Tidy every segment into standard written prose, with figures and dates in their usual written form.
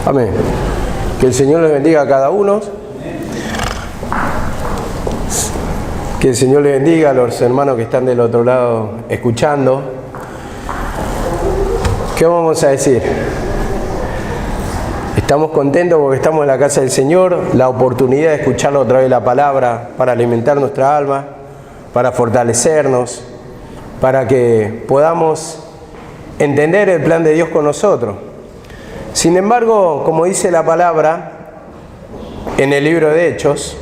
Amén. Que el Señor les bendiga a cada uno. Que el Señor les bendiga a los hermanos que están del otro lado escuchando. ¿Qué vamos a decir? Estamos contentos porque estamos en la casa del Señor, la oportunidad de escucharlo otra vez la palabra para alimentar nuestra alma, para fortalecernos, para que podamos entender el plan de Dios con nosotros. Sin embargo, como dice la palabra en el libro de Hechos,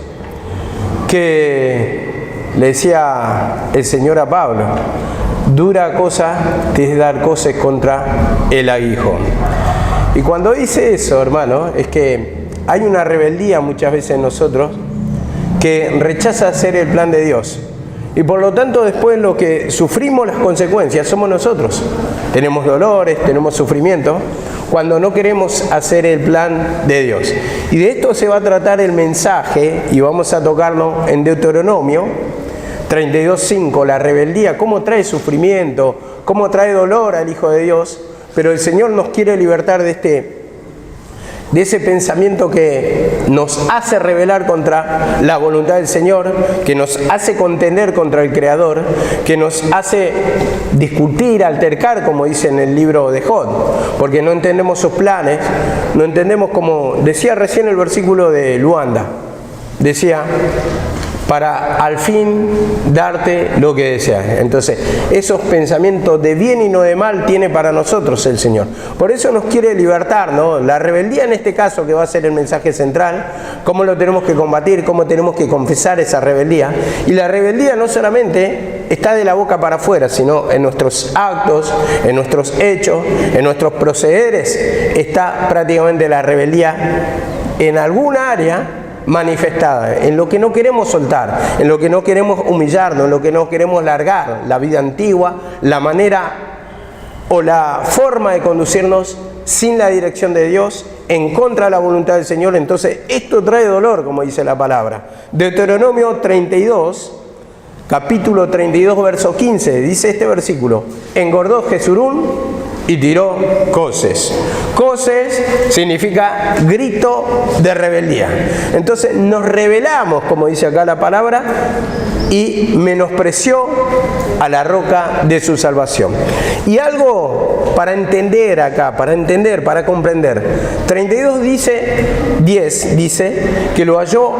que le decía el Señor a Pablo, dura cosa te es dar cosas contra el aguijón. Y cuando dice eso, hermano, es que hay una rebeldía muchas veces en nosotros que rechaza hacer el plan de Dios. Y por lo tanto después lo que sufrimos las consecuencias somos nosotros. Tenemos dolores, tenemos sufrimiento, cuando no queremos hacer el plan de Dios. Y de esto se va a tratar el mensaje, y vamos a tocarlo en Deuteronomio 32:5, la rebeldía, cómo trae sufrimiento, cómo trae dolor al Hijo de Dios. Pero el Señor nos quiere libertar de ese pensamiento que nos hace rebelar contra la voluntad del Señor, que nos hace contender contra el Creador, que nos hace discutir, altercar, como dice en el libro de Job, porque no entendemos sus planes, no entendemos, como decía recién el versículo de Luanda, decía, para al fin darte lo que deseas. Entonces, esos pensamientos de bien y no de mal tiene para nosotros el Señor. Por eso nos quiere libertar, ¿no? La rebeldía en este caso, que va a ser el mensaje central, cómo lo tenemos que combatir, cómo tenemos que confesar esa rebeldía. Y la rebeldía no solamente está de la boca para afuera, sino en nuestros actos, en nuestros hechos, en nuestros procederes, está prácticamente la rebeldía en alguna área manifestada, en lo que no queremos soltar, en lo que no queremos humillarnos, en lo que no queremos largar, la vida antigua, la manera o la forma de conducirnos sin la dirección de Dios, en contra de la voluntad del Señor. Entonces esto trae dolor, como dice la palabra. Deuteronomio 32, capítulo 32, verso 15, dice este versículo: engordó Jesurún y tiró coces. Coces significa grito de rebeldía. Entonces nos rebelamos, como dice acá la palabra, y menospreció a la roca de su salvación. Y algo para entender acá, para comprender. 32 10 dice que lo halló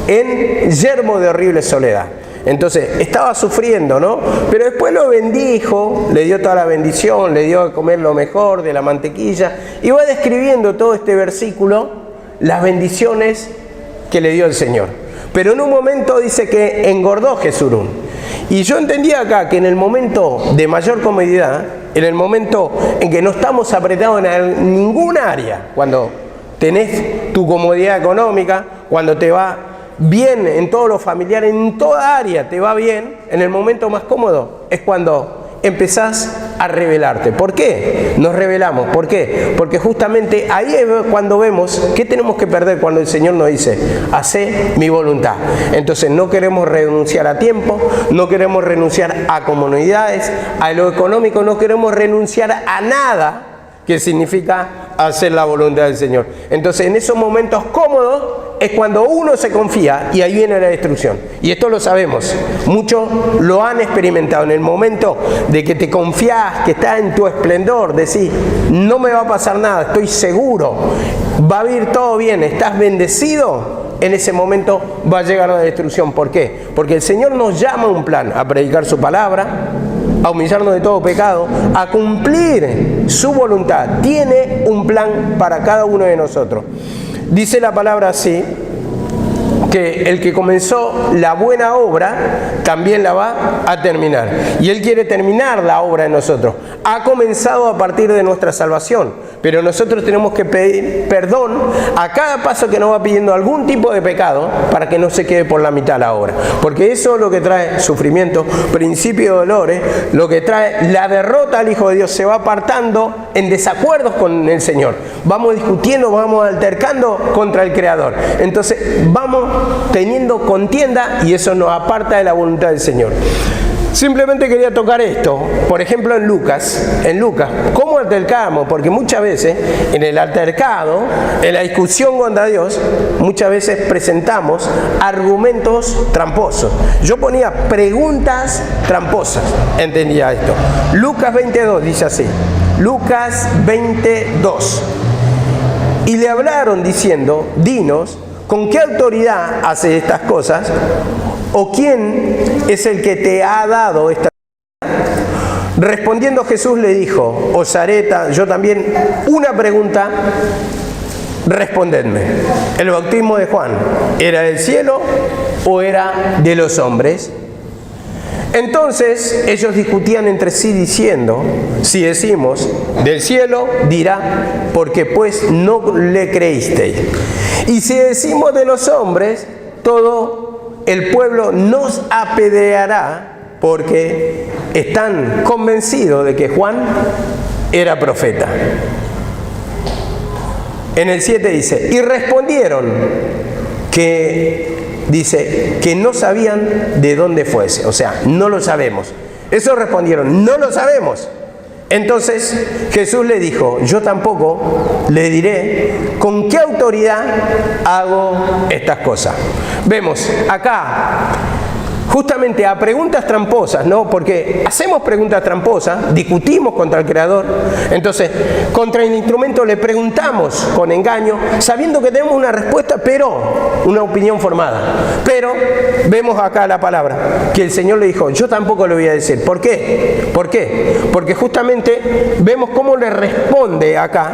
en yermo de horrible soledad. Entonces, estaba sufriendo, ¿no? Pero después lo bendijo, le dio toda la bendición, le dio a comer lo mejor de la mantequilla. Y va describiendo todo este versículo, las bendiciones que le dio el Señor. Pero en un momento dice que engordó Jesurún. Y yo entendía acá que en el momento de mayor comodidad, en el momento en que no estamos apretados en ninguna área, cuando tenés tu comodidad económica, cuando te va bien en todo lo familiar, en toda área te va bien, en el momento más cómodo es cuando empezás a rebelarte. ¿Por qué nos rebelamos? ¿Por qué? Porque justamente ahí es cuando vemos qué tenemos que perder cuando el Señor nos dice, hacé mi voluntad. Entonces no queremos renunciar a tiempo, no queremos renunciar a comodidades, a lo económico, no queremos renunciar a nada que significa hacer la voluntad del Señor. Entonces en esos momentos cómodos es cuando uno se confía y ahí viene la destrucción. Y esto lo sabemos, muchos lo han experimentado. En el momento de que te confías, que estás en tu esplendor, decís, no me va a pasar nada, estoy seguro, va a ir todo bien, estás bendecido, en ese momento va a llegar la destrucción. ¿Por qué? Porque el Señor nos llama a un plan, a predicar su palabra, a humillarnos de todo pecado, a cumplir su voluntad. Tiene un plan para cada uno de nosotros. Dice la palabra así, que el que comenzó la buena obra también la va a terminar. Y Él quiere terminar la obra en nosotros. Ha comenzado a partir de nuestra salvación, pero nosotros tenemos que pedir perdón a cada paso que nos va pidiendo algún tipo de pecado para que no se quede por la mitad la obra. Porque eso es lo que trae sufrimiento, principio de dolores, lo que trae la derrota al Hijo de Dios. Se va apartando en desacuerdos con el Señor. Vamos discutiendo, vamos altercando contra el Creador. Entonces vamos teniendo contienda y eso nos aparta de la voluntad del Señor. Simplemente quería tocar esto, por ejemplo en Lucas, ¿cómo altercamos? Porque muchas veces en el altercado, en la discusión contra Dios, muchas veces presentamos argumentos tramposos. Yo ponía preguntas tramposas, entendía esto. Lucas 22 dice así, Lucas 22. Y le hablaron diciendo, dinos, ¿con qué autoridad haces estas cosas? ¿O quién es el que te ha dado esta autoridad? Respondiendo Jesús le dijo, os haré yo también una pregunta, respondedme. ¿El bautismo de Juan era del cielo o era de los hombres? Entonces ellos discutían entre sí diciendo, si decimos del cielo, dirá, porque pues no le creísteis. Y si decimos de los hombres, todo el pueblo nos apedreará porque están convencidos de que Juan era profeta. En el 7 dice, y respondieron que no sabían de dónde fuese, o sea, no lo sabemos. Eso respondieron, no lo sabemos. Entonces Jesús le dijo, yo tampoco le diré con qué autoridad hago estas cosas. Vemos acá justamente a preguntas tramposas, ¿no? Porque hacemos preguntas tramposas, discutimos contra el Creador, entonces contra el instrumento le preguntamos con engaño, sabiendo que tenemos una respuesta, pero una opinión formada. Pero vemos acá la palabra, que el Señor le dijo, yo tampoco le voy a decir. ¿Por qué? ¿Por qué? Porque justamente vemos cómo le responde acá,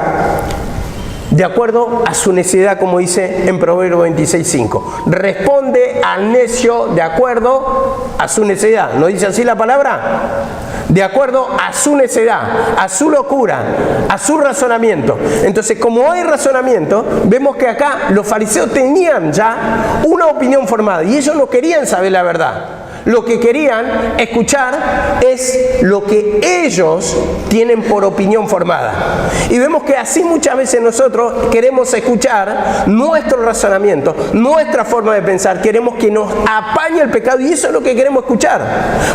de acuerdo a su necedad, como dice en Proverbios 26:5. Responde al necio de acuerdo a su necedad. ¿No dice así la palabra? De acuerdo a su necedad, a su locura, a su razonamiento. Entonces, como hay razonamiento, vemos que acá los fariseos tenían ya una opinión formada y ellos no querían saber la verdad. Lo que querían escuchar es lo que ellos tienen por opinión formada. Y vemos que así muchas veces nosotros queremos escuchar nuestro razonamiento, nuestra forma de pensar. Queremos que nos apañe el pecado y eso es lo que queremos escuchar.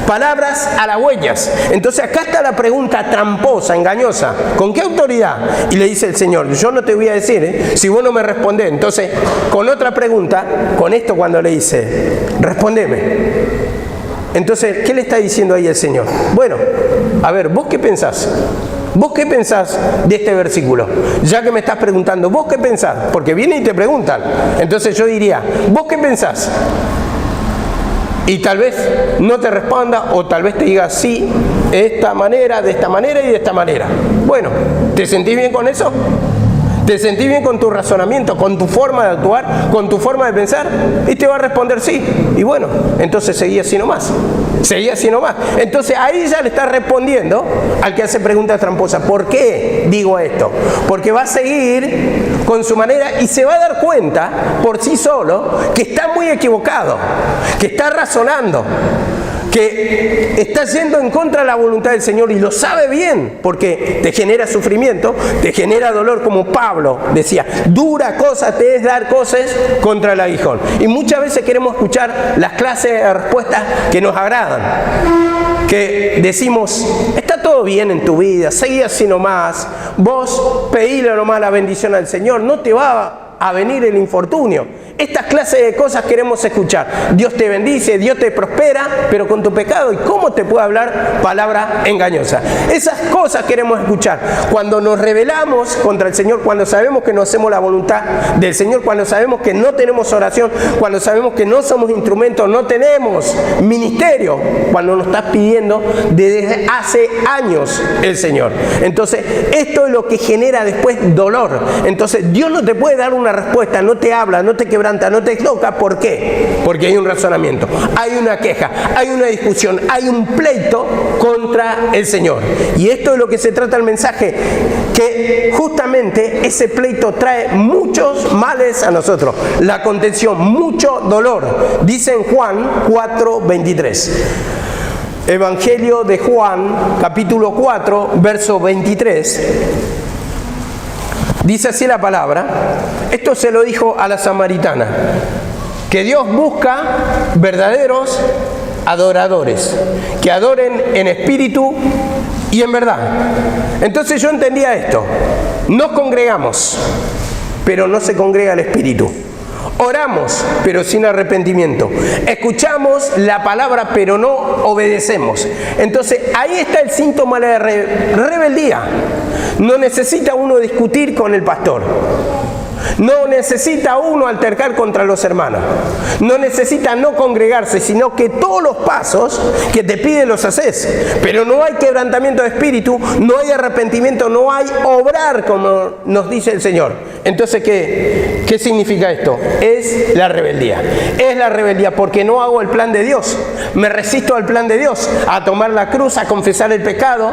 Palabras halagüeñas. Entonces acá está la pregunta tramposa, engañosa. ¿Con qué autoridad? Y le dice el Señor, yo no te voy a decir, si vos no me respondés. Entonces, con otra pregunta, con esto cuando le dice, respondeme. Entonces, ¿qué le está diciendo ahí el Señor? Bueno, a ver, ¿vos qué pensás? ¿Vos qué pensás de este versículo? Ya que me estás preguntando, ¿vos qué pensás? Porque vienen y te preguntan. Entonces yo diría, ¿vos qué pensás? Y tal vez no te responda o tal vez te diga sí, de esta manera y de esta manera. Bueno, ¿te sentís bien con eso? ¿Te sentís bien con tu razonamiento, con tu forma de actuar, con tu forma de pensar? Y te va a responder sí. Y bueno, entonces seguí así nomás. Seguí así nomás. Entonces ahí ya le está respondiendo al que hace preguntas tramposas. ¿Por qué digo esto? Porque va a seguir con su manera y se va a dar cuenta por sí solo que está muy equivocado, que está razonando, que está yendo en contra de la voluntad del Señor y lo sabe bien porque te genera sufrimiento, te genera dolor, como Pablo decía, dura cosa te es dar cosas contra el aguijón. Y muchas veces queremos escuchar las clases de respuestas que nos agradan, que decimos, está todo bien en tu vida, seguí así nomás, vos pedíle nomás la bendición al Señor, no te va a venir el infortunio. Estas clases de cosas queremos escuchar. Dios te bendice, Dios te prospera, pero con tu pecado. ¿Y cómo te puede hablar palabra engañosa? Esas cosas queremos escuchar. Cuando nos rebelamos contra el Señor, cuando sabemos que no hacemos la voluntad del Señor, cuando sabemos que no tenemos oración, cuando sabemos que no somos instrumentos, no tenemos ministerio, cuando nos estás pidiendo desde hace años el Señor. Entonces, esto es lo que genera después dolor. Entonces, Dios no te puede dar una respuesta, no te habla, no te quebranta, no te toca. ¿Por qué? Porque hay un razonamiento, hay una queja, hay una discusión, hay un pleito contra el Señor. Y esto es lo que se trata el mensaje, que justamente ese pleito trae muchos males a nosotros, la contención, mucho dolor. Dice en Juan 4:23. Evangelio de Juan, capítulo 4, verso 23. Dice así la palabra, esto se lo dijo a la samaritana, que Dios busca verdaderos adoradores, que adoren en espíritu y en verdad. Entonces yo entendía esto: nos congregamos, pero no se congrega el espíritu. Oramos, pero sin arrepentimiento. Escuchamos la palabra, pero no obedecemos. Entonces, ahí está el síntoma de rebeldía. No necesita uno discutir con el pastor. No necesita uno altercar contra los hermanos. No necesita no congregarse, sino que todos los pasos que te pide los haces. Pero no hay quebrantamiento de espíritu, no hay arrepentimiento, no hay obrar como nos dice el Señor. Entonces, ¿qué significa esto? Es la rebeldía. Es la rebeldía porque no hago el plan de Dios. Me resisto al plan de Dios, a tomar la cruz, a confesar el pecado,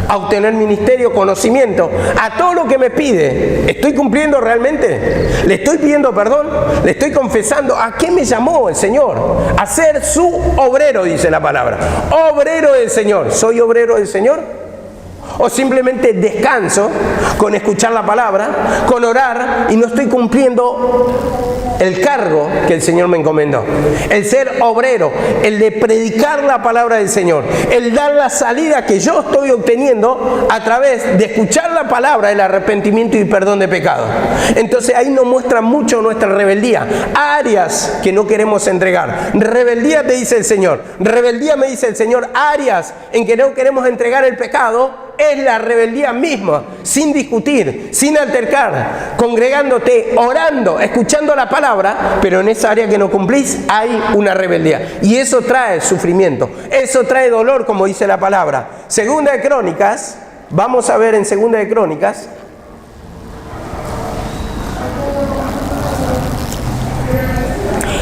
a obtener ministerio, conocimiento, a todo lo que me pide. ¿Estoy cumpliendo realmente? ¿Le estoy pidiendo perdón? ¿Le estoy confesando? ¿A qué me llamó el Señor? A ser su obrero, dice la palabra. Obrero del Señor. ¿Soy obrero del Señor? ¿O simplemente descanso con escuchar la palabra, con orar y no estoy cumpliendo el cargo que el Señor me encomendó? El ser obrero, el de predicar la palabra del Señor, el dar la salida que yo estoy obteniendo a través de escuchar la palabra, el arrepentimiento y perdón de pecado. Entonces ahí nos muestra mucho nuestra rebeldía, áreas que no queremos entregar. Rebeldía te dice el Señor, rebeldía me dice el Señor, áreas en que no queremos entregar el pecado. Es la rebeldía misma, sin discutir, sin altercar, congregándote, orando, escuchando la palabra, pero en esa área que no cumplís hay una rebeldía. Y eso trae sufrimiento, eso trae dolor, como dice la palabra. Segunda de Crónicas, vamos a ver en Segunda de Crónicas.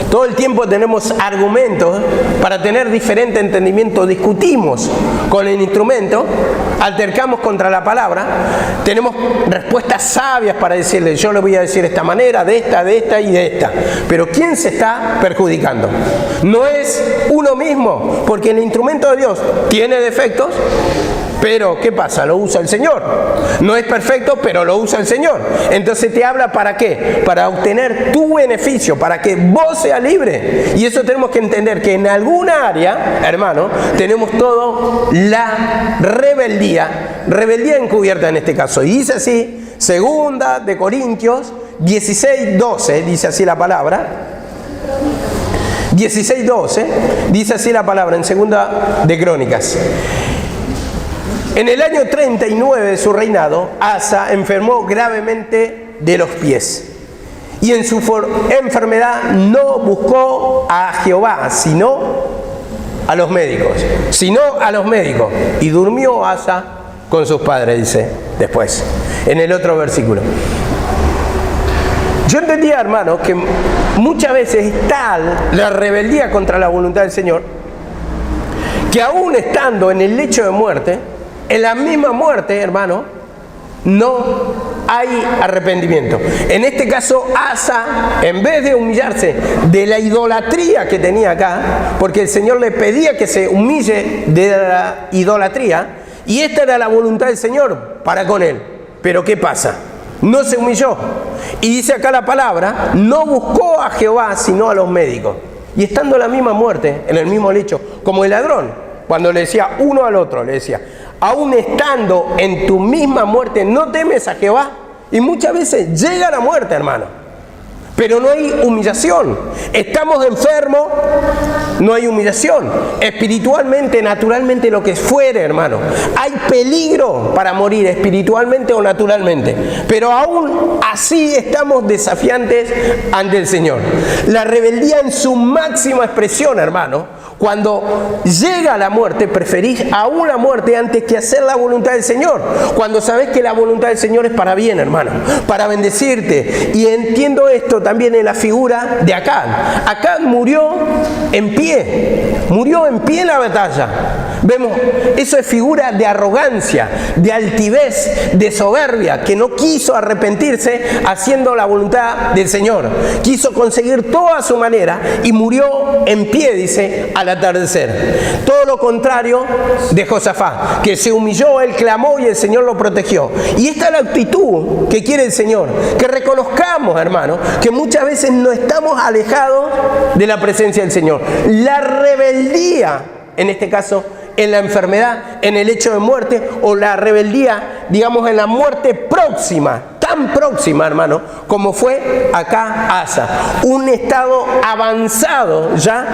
Todo el tiempo tenemos argumentos para tener diferente entendimiento, discutimos con el instrumento, altercamos contra la palabra, tenemos respuestas sabias para decirle, yo le voy a decir de esta manera, de esta y de esta. Pero ¿quién se está perjudicando? No es uno mismo, porque el instrumento de Dios tiene defectos, pero ¿qué pasa? Lo usa el Señor. No es perfecto, pero lo usa el Señor. Entonces te habla ¿para qué? Para obtener tu beneficio, para que vos seas libre. Y eso tenemos que entender, que en alguna área, hermano, tenemos todo la rebeldía encubierta en este caso. Y dice así, Segunda de Corintios 16:12, dice así la palabra. 16:12, dice así la palabra en Segunda de Crónicas. En el año 39 de su reinado, Asa enfermó gravemente de los pies. Y en su enfermedad no buscó a Jehová, sino a los médicos. Y durmió Asa con sus padres, dice después, en el otro versículo. Yo entendía, hermano, que muchas veces es tal la rebeldía contra la voluntad del Señor, que aún estando en el lecho de muerte, en la misma muerte, hermano, no hay arrepentimiento. En este caso, Asa, en vez de humillarse de la idolatría que tenía acá, porque el Señor le pedía que se humille de la idolatría, y esta era la voluntad del Señor para con él. Pero ¿qué pasa? No se humilló. Y dice acá la palabra, no buscó a Jehová, sino a los médicos. Y estando en la misma muerte, en el mismo lecho, como el ladrón, cuando le decía uno al otro, le decía, aún estando en tu misma muerte, ¿no temes a Jehová? Y muchas veces llega la muerte, hermano, pero no hay humillación. Estamos enfermos, no hay humillación. Espiritualmente, naturalmente, lo que fuere, hermano. Hay peligro para morir espiritualmente o naturalmente. Pero aún así estamos desafiantes ante el Señor. La rebeldía en su máxima expresión, hermano. Cuando llega la muerte, preferís aún la muerte antes que hacer la voluntad del Señor. Cuando sabés que la voluntad del Señor es para bien, hermano, para bendecirte. Y entiendo esto también en la figura de Acán. Acán murió en pie en la batalla. Vemos, eso es figura de arrogancia, de altivez, de soberbia, que no quiso arrepentirse haciendo la voluntad del Señor. Quiso conseguir todo a su manera y murió en pie, dice, al atardecer. Todo lo contrario de Josafat, que se humilló, él clamó y el Señor lo protegió. Y esta es la actitud que quiere el Señor, que reconozcamos, hermanos, que muchas veces no estamos alejados de la presencia del Señor. La rebeldía, en este caso, en la enfermedad, en el hecho de muerte, o la rebeldía, digamos, en la muerte próxima, tan próxima, hermano, como fue acá Asa. Un estado avanzado ya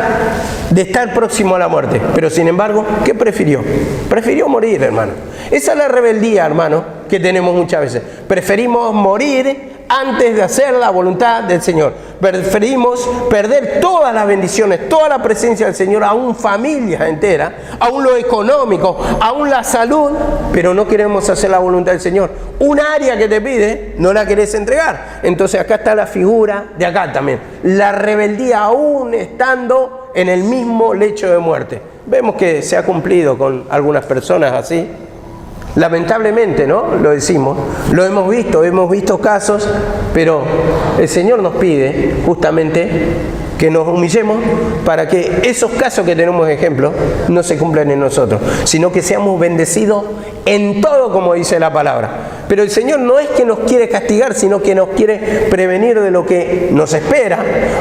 de estar próximo a la muerte. Pero sin embargo, ¿qué prefirió? Prefirió morir, hermano. Esa es la rebeldía, hermano, que tenemos muchas veces. Preferimos morir antes de hacer la voluntad del Señor. Preferimos perder todas las bendiciones, toda la presencia del Señor, aún familias enteras, aún lo económico, aún la salud, pero no queremos hacer la voluntad del Señor. Un área que te pide, no la querés entregar. Entonces acá está la figura de acá también. La rebeldía aún estando en el mismo lecho de muerte. Vemos que se ha cumplido con algunas personas así. Lamentablemente, ¿no? Lo decimos, lo hemos visto casos, pero el Señor nos pide justamente que nos humillemos para que esos casos que tenemos ejemplo no se cumplan en nosotros, sino que seamos bendecidos en todo, como dice la palabra. Pero el Señor no es que nos quiere castigar, sino que nos quiere prevenir de lo que nos espera,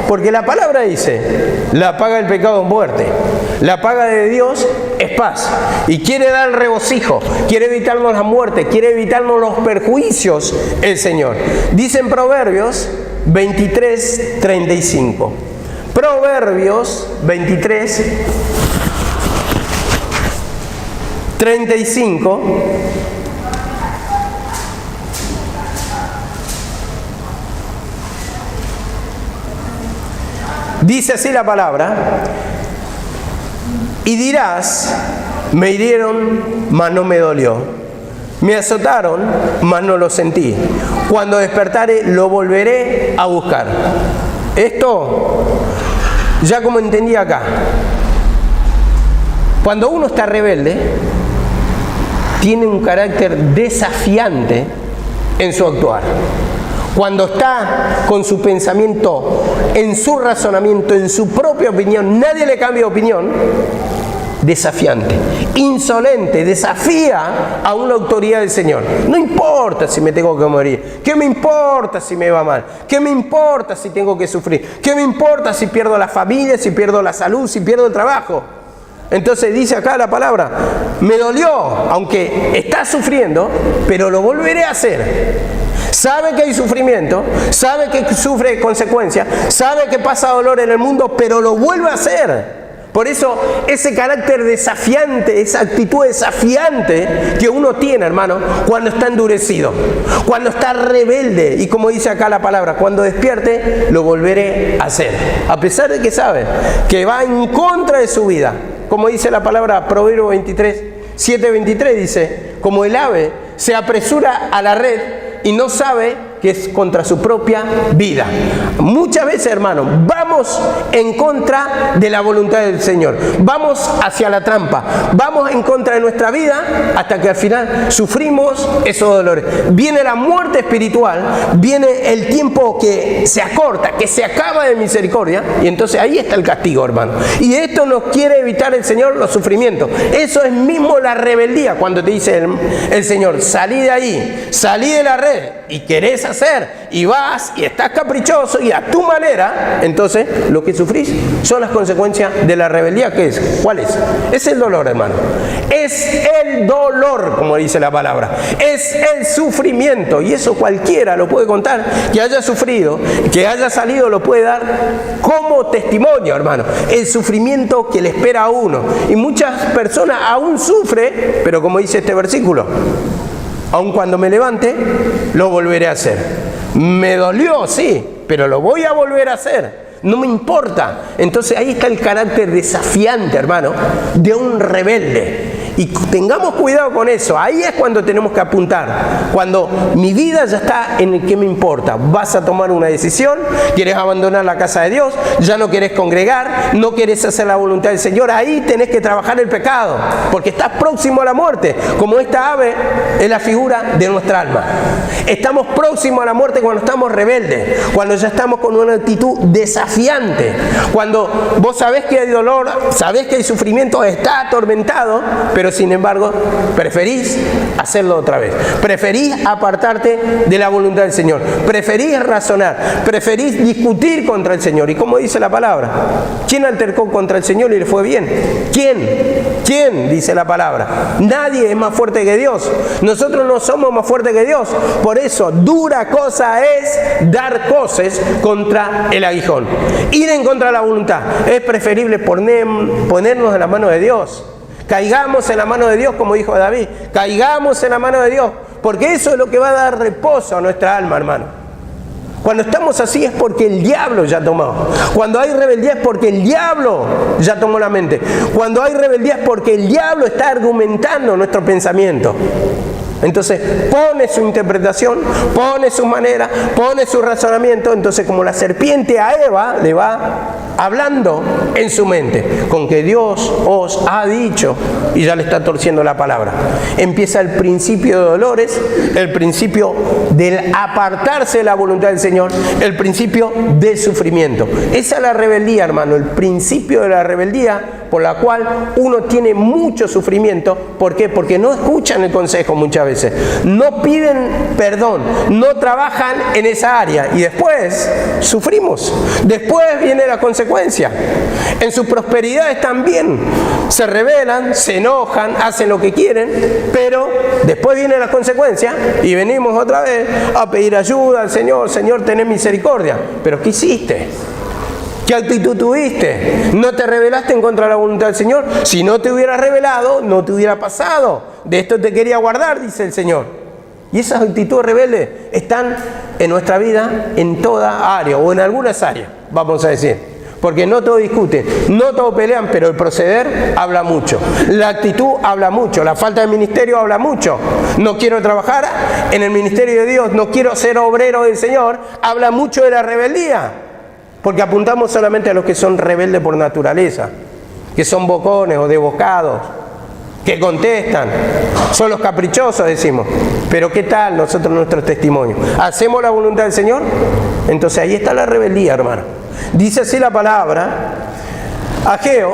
porque la palabra dice, la paga del pecado es muerte, la paga de Dios es paz, y quiere dar regocijo, quiere evitarnos la muerte, quiere evitarnos los perjuicios el Señor. Dice en Proverbios 23, 35. Proverbios 23, 35. Dice así la palabra: y dirás, me hirieron, mas no me dolió. Me azotaron, mas no lo sentí. Cuando despertare, lo volveré a buscar. Esto, ya como entendí acá, cuando uno está rebelde, tiene un carácter desafiante en su actuar. Cuando está con su pensamiento, en su razonamiento, en su propia opinión, nadie le cambia de opinión, desafiante, insolente, desafía a una autoridad del Señor. No importa si me tengo que morir, ¿qué me importa si me va mal? ¿Qué me importa si tengo que sufrir? ¿Qué me importa si pierdo la familia, si pierdo la salud, si pierdo el trabajo? Entonces dice acá la palabra, me dolió, aunque está sufriendo, pero lo volveré a hacer. Sabe que hay sufrimiento, sabe que sufre consecuencias, sabe que pasa dolor en el mundo, pero lo vuelve a hacer. Por eso ese carácter desafiante, esa actitud desafiante que uno tiene, hermano, cuando está endurecido, cuando está rebelde, y como dice acá la palabra, cuando despierte, lo volveré a hacer. A pesar de que sabe que va en contra de su vida. Como dice la palabra Proverbios 23, 7:23 dice, como el ave se apresura a la red y no sabe que es contra su propia vida. Muchas veces, hermanos, vamos en contra de la voluntad del Señor. Vamos hacia la trampa. Vamos en contra de nuestra vida hasta que al final sufrimos esos dolores. Viene la muerte espiritual, viene el tiempo que se acorta, que se acaba de misericordia, y entonces ahí está el castigo, hermano. Y esto nos quiere evitar el Señor, los sufrimientos. Eso es mismo la rebeldía, cuando te dice el Señor, salí de ahí, salí de la red, y querés hacer, y vas, y estás caprichoso, y a tu manera, entonces lo que sufrís son las consecuencias de la rebeldía. ¿Qué es? ¿Cuál es? Es el dolor, hermano. Es el dolor, como dice la palabra. Es el sufrimiento, y eso cualquiera lo puede contar, que haya sufrido, que haya salido, lo puede dar como testimonio, hermano. El sufrimiento que le espera a uno. Y muchas personas aún sufren, pero como dice este versículo, aun cuando me levante, lo volveré a hacer. Me dolió, sí, pero lo voy a volver a hacer. No me importa. Entonces ahí está el carácter desafiante, hermano, de un rebelde. Y tengamos cuidado con eso. Ahí es cuando tenemos que apuntar. Cuando mi vida ya está en el que me importa. Vas a tomar una decisión, quieres abandonar la casa de Dios, ya no querés congregar, no querés hacer la voluntad del Señor. Ahí tenés que trabajar el pecado, porque estás próximo a la muerte. Como esta ave es la figura de nuestra alma. Estamos próximos a la muerte cuando estamos rebeldes, cuando ya estamos con una actitud desafiante, cuando vos sabés que hay dolor, sabés que hay sufrimiento, está atormentado, pero sin embargo preferís hacerlo otra vez, preferís apartarte de la voluntad del Señor, preferís razonar, preferís discutir contra el Señor. Y como dice la palabra, ¿quién altercó contra el Señor y le fue bien? ¿Quién? Dice la palabra. Nadie es más fuerte que Dios. Nosotros no somos más fuertes que Dios. Por eso, dura cosa es dar coces contra el aguijón. Ir en contra de la voluntad. Es preferible ponernos en la mano de Dios. Caigamos en la mano de Dios, como dijo David. Caigamos en la mano de Dios. Porque eso es lo que va a dar reposo a nuestra alma, hermano. Cuando estamos así es porque el diablo ya tomó. Cuando hay rebeldía es porque el diablo ya tomó la mente. Cuando hay rebeldía es porque el diablo está argumentando nuestro pensamiento. Entonces pone su interpretación, pone su manera, pone su razonamiento. Entonces, como la serpiente a Eva le va hablando en su mente, con que Dios os ha dicho, y ya le está torciendo la palabra. Empieza el principio de dolores, el principio del apartarse de la voluntad del Señor, el principio del sufrimiento. Esa es la rebeldía, hermano, el principio de la rebeldía, por la cual uno tiene mucho sufrimiento. ¿Por qué? Porque no escuchan el consejo muchas veces, no piden perdón, no trabajan en esa área, y después sufrimos. Después viene la consecuencia. En su prosperidad están bien, se rebelan, se enojan, hacen lo que quieren, pero después viene la consecuencia y venimos otra vez a pedir ayuda al Señor. Señor, tenés misericordia. ¿Pero qué hiciste? ¿Qué actitud tuviste? ¿No te rebelaste en contra de la voluntad del Señor? Si no te hubieras rebelado, no te hubiera pasado. De esto te quería guardar, dice el Señor. Y esas actitudes rebeldes están en nuestra vida en toda área, o en algunas áreas, vamos a decir. Porque no todos discuten, no todos pelean, pero el proceder habla mucho. La actitud habla mucho, la falta de ministerio habla mucho. No quiero trabajar en el ministerio de Dios, no quiero ser obrero del Señor, habla mucho de la rebeldía. Porque apuntamos solamente a los que son rebeldes por naturaleza, que son bocones o desbocados, que contestan, son los caprichosos, decimos. Pero ¿qué tal nosotros nuestro testimonio? ¿Hacemos la voluntad del Señor? Entonces ahí está la rebeldía, hermano. Dice así la palabra, Ageo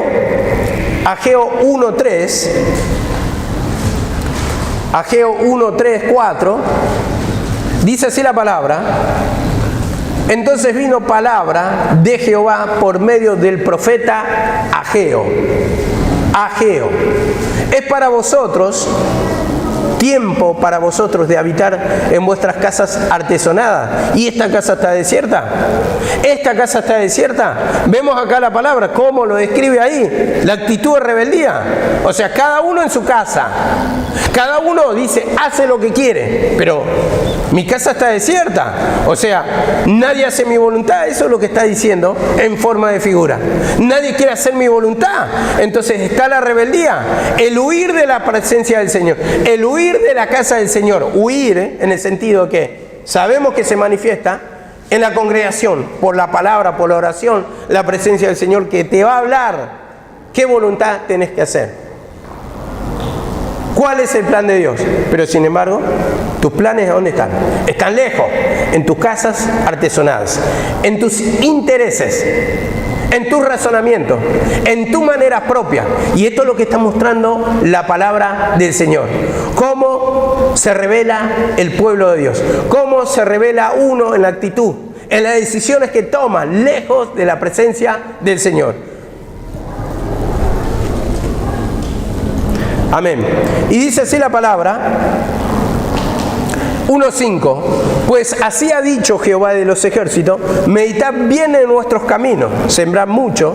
1:3, Ageo 1:3-4, dice así la palabra. Entonces vino palabra de Jehová por medio del profeta Ageo. Ageo. Es para vosotros tiempo para vosotros de habitar en vuestras casas artesonadas. ¿Y esta casa está desierta? ¿Esta casa está desierta? Vemos acá la palabra, cómo lo describe ahí, la actitud de rebeldía. O sea, cada uno en su casa. Cada uno dice, hace lo que quiere, pero mi casa está desierta. O sea, nadie hace mi voluntad, eso es lo que está diciendo en forma de figura. Nadie quiere hacer mi voluntad. Entonces está la rebeldía, el huir de la presencia del Señor, el huir de la casa del Señor. Huir en el sentido que sabemos que se manifiesta en la congregación, por la palabra, por la oración, la presencia del Señor que te va a hablar qué voluntad tenés que hacer. ¿Cuál es el plan de Dios? Pero sin embargo, tus planes ¿dónde están? Están lejos, en tus casas artesonadas, en tus intereses, en tus razonamientos, en tu manera propia. Y esto es lo que está mostrando la palabra del Señor. Cómo se revela el pueblo de Dios, cómo se revela uno en la actitud, en las decisiones que toma, lejos de la presencia del Señor. Amén. Y dice así la palabra, 1:5, pues así ha dicho Jehová de los ejércitos, meditad bien en vuestros caminos, sembrad mucho,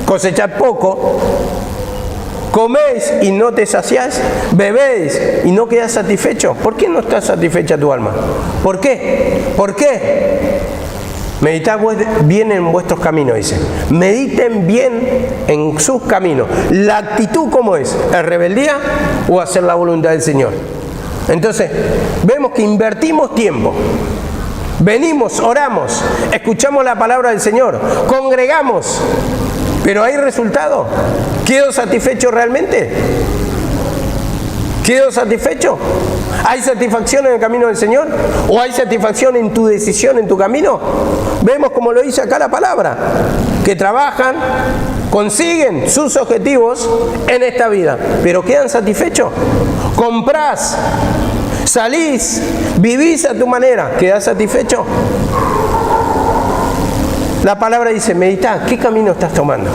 cosechad poco, coméis y no te saciáis, bebéis y no quedáis satisfechos. ¿Por qué no está satisfecha tu alma? ¿Por qué? ¿Por qué? Meditad bien en vuestros caminos, dice. Mediten bien en sus caminos. ¿La actitud cómo es? ¿Es rebeldía o hacer la voluntad del Señor? Entonces, vemos que invertimos tiempo. Venimos, oramos, escuchamos la palabra del Señor, congregamos, pero ¿hay resultado? ¿Quedo satisfecho realmente? ¿Quedo satisfecho? ¿Hay satisfacción en el camino del Señor? ¿O hay satisfacción en tu decisión, en tu camino? Vemos como lo dice acá la palabra, que trabajan, consiguen sus objetivos en esta vida, pero ¿quedan satisfechos? Comprás, salís, vivís a tu manera, ¿quedás satisfecho? La palabra dice, meditá, ¿qué camino estás tomando?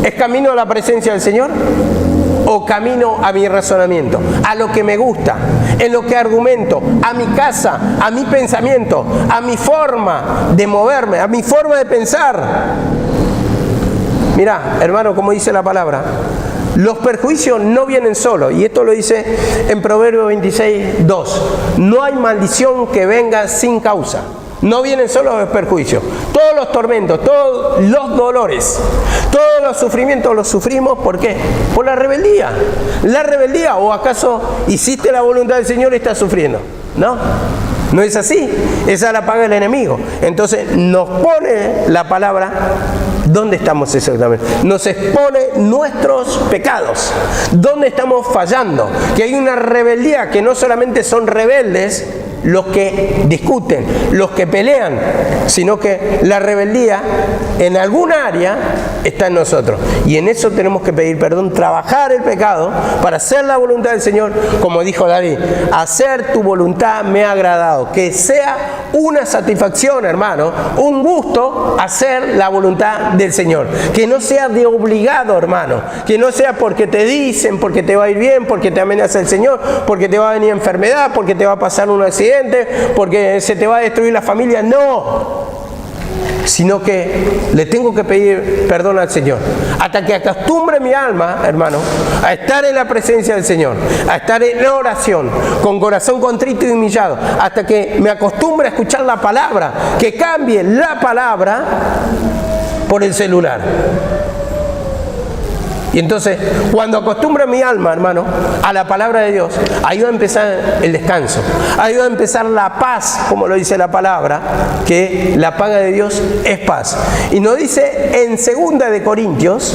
¿Es camino a la presencia del Señor? ¿O camino a mi razonamiento? A lo que me gusta, en lo que argumento, a mi casa, a mi pensamiento, a mi forma de moverme, a mi forma de pensar. Mirá, hermano, como dice la palabra, los perjuicios no vienen solos, y esto lo dice en Proverbios 26, 2. No hay maldición que venga sin causa. No vienen solos los perjuicios. Todos los tormentos, todos los dolores, todos los sufrimientos los sufrimos, ¿por qué? Por la rebeldía. La rebeldía, ¿o acaso hiciste la voluntad del Señor y estás sufriendo? No, no es así. Esa la paga el enemigo. Entonces nos pone la palabra. ¿Dónde estamos exactamente? Nos expone nuestros pecados. ¿Dónde estamos fallando? Que hay una rebeldía, que no solamente son rebeldes los que discuten, los que pelean, sino que la rebeldía en alguna área está en nosotros. Y en eso tenemos que pedir perdón, trabajar el pecado para hacer la voluntad del Señor, como dijo David, hacer tu voluntad me ha agradado. Que sea una satisfacción, hermano, un gusto hacer la voluntad del Señor. Que no sea de obligado, hermano. Que no sea porque te dicen, porque te va a ir bien, porque te amenaza el Señor, porque te va a venir enfermedad, porque te va a pasar un accidente, porque se te va a destruir la familia. No, sino que le tengo que pedir perdón al Señor hasta que acostumbre mi alma, hermano, a estar en la presencia del Señor, a estar en oración con corazón contrito y humillado, hasta que me acostumbre a escuchar la palabra, que cambie la palabra por el celular. Y entonces, cuando acostumbro mi alma, hermano, a la palabra de Dios, ahí va a empezar el descanso, ahí va a empezar la paz, como lo dice la palabra, que la paga de Dios es paz. Y nos dice en 2 de Corintios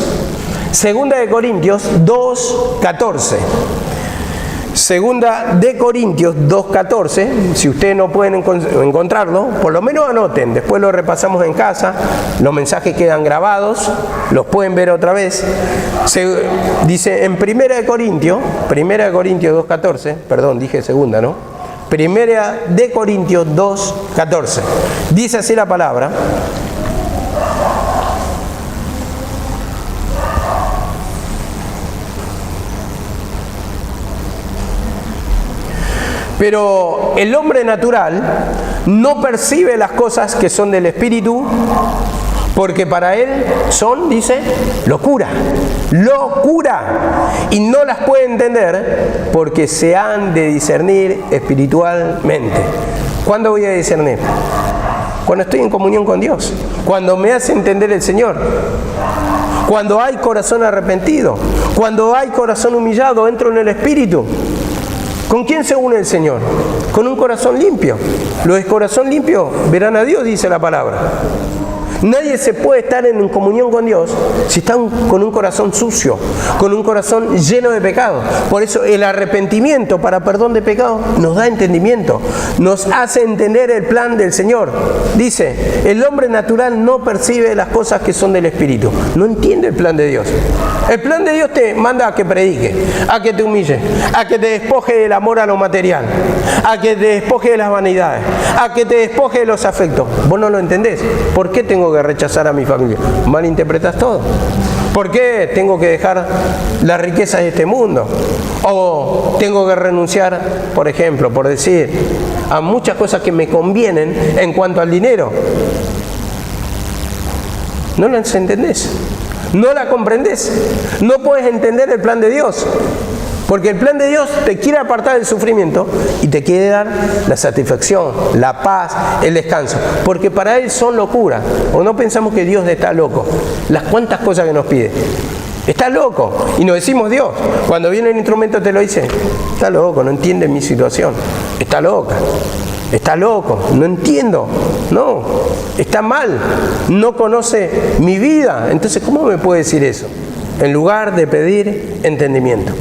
2:14. 2 de Corintios 2:14, si ustedes no pueden encontrarlo, por lo menos anoten, después lo repasamos en casa, los mensajes quedan grabados, los pueden ver otra vez. Dice en 1 de Corintios 2:14, perdón, dije segunda, ¿no? 1 de Corintios 2:14, dice así la palabra. Pero el hombre natural no percibe las cosas que son del Espíritu, porque para él son, dice, locura, y no las puede entender porque se han de discernir espiritualmente. ¿Cuándo voy a discernir? Cuando estoy en comunión con Dios, cuando me hace entender el Señor, cuando hay corazón arrepentido, cuando hay corazón humillado, entro en el Espíritu. ¿Con quién se une el Señor? Con un corazón limpio. Los de corazón limpio verán a Dios, dice la palabra. Nadie se puede estar en comunión con Dios si está con un corazón sucio, con un corazón lleno de pecado. Por eso el arrepentimiento para perdón de pecado nos da entendimiento, nos hace entender el plan del Señor. Dice, el hombre natural no percibe las cosas que son del Espíritu, no entiende el plan de Dios. El plan de Dios te manda a que predique, a que te humille, a que te despoje del amor a lo material, a que te despoje de las vanidades, a que te despoje de los afectos. Vos no lo entendés. ¿Por qué tengo que rechazar a mi familia? Malinterpretas todo. ¿Por qué tengo que dejar las riquezas de este mundo? O tengo que renunciar, por ejemplo, por decir, a muchas cosas que me convienen en cuanto al dinero. No las entendés, no la comprendés, no puedes entender el plan de Dios. Porque el plan de Dios te quiere apartar del sufrimiento y te quiere dar la satisfacción, la paz, el descanso. Porque para Él son locura. O no pensamos que Dios está loco. Las cuantas cosas que nos pide. Está loco. Y nos decimos Dios. Cuando viene el instrumento te lo dice. Está loco, no entiende mi situación. Está loca. Está loco, no entiendo. No, está mal. No conoce mi vida. Entonces, ¿cómo me puede decir eso? En lugar de pedir entendimiento.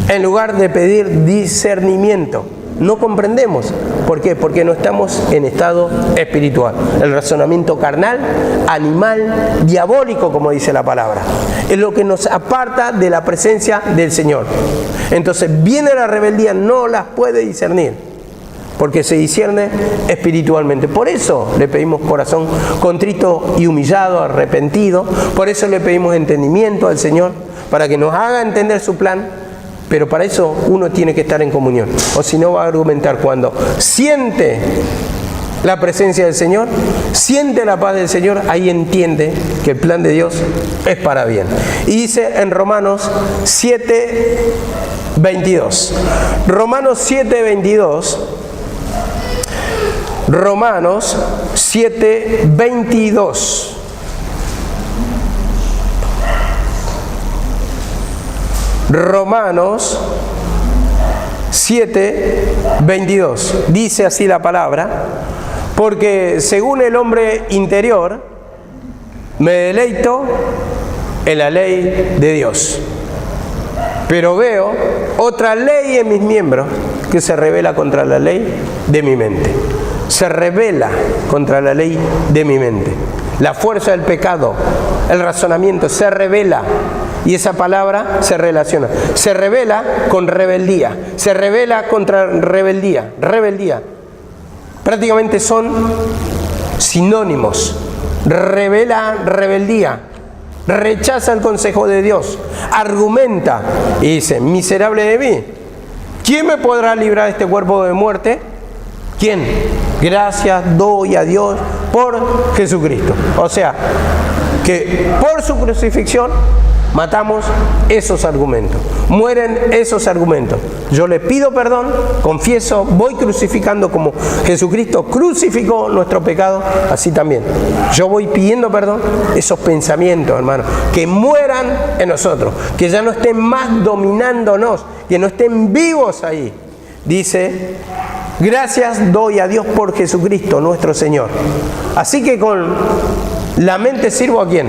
En lugar de pedir discernimiento. No comprendemos. ¿Por qué? Porque no estamos en estado espiritual. El razonamiento carnal, animal, diabólico, como dice la palabra, es lo que nos aparta de la presencia del Señor. Entonces viene la rebeldía, no las puede discernir, porque se discierne espiritualmente. Por eso le pedimos corazón contrito y humillado, arrepentido. Por eso le pedimos entendimiento al Señor, para que nos haga entender su plan. Pero para eso uno tiene que estar en comunión. O si no, va a argumentar cuando siente la presencia del Señor, siente la paz del Señor, ahí entiende que el plan de Dios es para bien. Y dice en Romanos 7:22. Romanos 7:22. Romanos 7:22. Romanos 7:22. Dice así la palabra: porque según el hombre interior, me deleito en la ley de Dios. Pero veo otra ley en mis miembros que se rebela contra la ley de mi mente. Se rebela contra la ley de mi mente. La fuerza del pecado, el razonamiento, se rebela. Y esa palabra se relaciona. Se rebela con rebeldía. Se rebela contra rebeldía. Rebeldía. Prácticamente son sinónimos. Revela rebeldía. Rechaza el consejo de Dios. Argumenta y dice: miserable de mí. ¿Quién me podrá librar de este cuerpo de muerte? ¿Quién? Gracias doy a Dios por Jesucristo. O sea, que por su crucifixión matamos esos argumentos, mueren esos argumentos. Yo le pido perdón, confieso, voy crucificando como Jesucristo crucificó nuestro pecado, así también. Yo voy pidiendo perdón, esos pensamientos, hermano, que mueran en nosotros, que ya no estén más dominándonos, que no estén vivos ahí. Dice: gracias doy a Dios por Jesucristo nuestro Señor. Así que con la mente sirvo ¿a quién?